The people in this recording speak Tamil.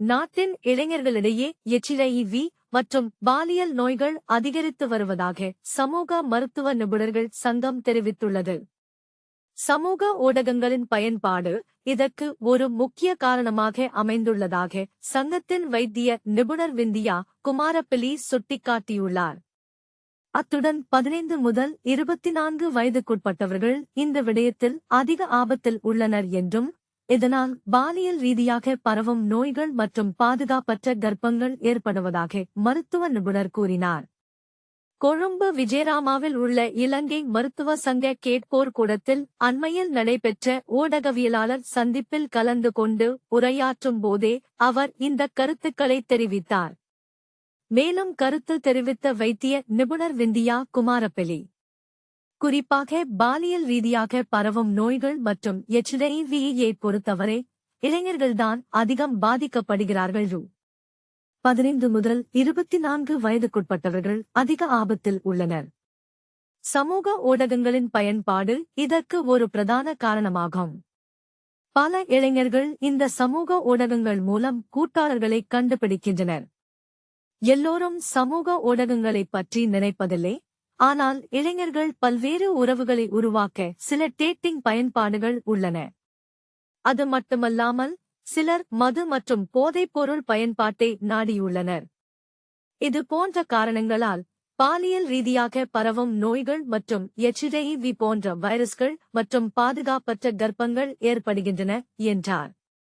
நாட்டின் இளைஞர்களிடையே HIV மற்றும் பாலியல் நோய்கள் அதிகரித்து வருவதாக சமூக மருத்துவ நிபுணர்கள் சங்கம் தெரிவித்துள்ளது. சமூக ஊடகங்களின் பயன்பாடு இதற்கு ஒரு முக்கிய காரணமாக அமைந்துள்ளதாக சங்கத்தின் வைத்திய நிபுணர் விந்தியா குமாரப்பிள்ளை சுட்டிக்காட்டியுள்ளார். அத்துடன் 15 முதல் 24 வயதுக்குட்பட்டவர்கள் இந்த விடயத்தில் அதிக ஆபத்தில் உள்ளனர் என்றும், இதனால் பாலியல் ரீதியாக பரவும் நோய்கள் மற்றும் பாதுகாப்பற்ற கர்ப்பங்கள் ஏற்படுவதாக மருத்துவ நிபுணர் கூறினார். கொழும்பு விஜயராமாவில் உள்ள இலங்கை மருத்துவ சங்க கேட்போர் கூடத்தில் அண்மையில் நடைபெற்ற ஊடகவியலாளர் சந்திப்பில் கலந்து கொண்டு உரையாற்றும் போதே அவர் இந்த கருத்துக்களை தெரிவித்தார். மேலும் கருத்து தெரிவித்த வைத்திய நிபுணர் விந்தியா குமாரப்பிள்ளை, குறிப்பாக பாலியல் ரீதியாக பரவும் நோய்கள் மற்றும் HIV-யை பொறுத்தவரை இளைஞர்கள்தான் அதிகம் பாதிக்கப்படுகிறார்கள். 15 முதல் 24 வயதுக்குட்பட்டவர்கள் அதிக ஆபத்தில் உள்ளனர். சமூக ஊடகங்களின் பயன்பாடு இதற்கு ஒரு பிரதான காரணமாகும். பல இளைஞர்கள் இந்த சமூக ஊடகங்கள் மூலம் கூட்டாளர்களை கண்டுபிடிக்கின்றனர். எல்லோரும் சமூக ஊடகங்களைப் பற்றி நினைப்பதில்லை, ஆனால் இளைஞர்கள் பல்வேறு உறவுகளை உருவாக்க சில டேட்டிங் பயன்பாடுகள் உள்ளன. அது மட்டுமல்லாமல் சிலர் மது மற்றும் போதைப்பொருள் பயன்பாட்டை நாடியுள்ளனர். இது போன்ற காரணங்களால் பாலியல் ரீதியாக பரவும் நோய்கள் மற்றும் HIV போன்ற வைரஸ்கள் மற்றும் பாதுகாப்பற்ற கர்ப்பங்கள் ஏற்படுகின்றன என்றார்.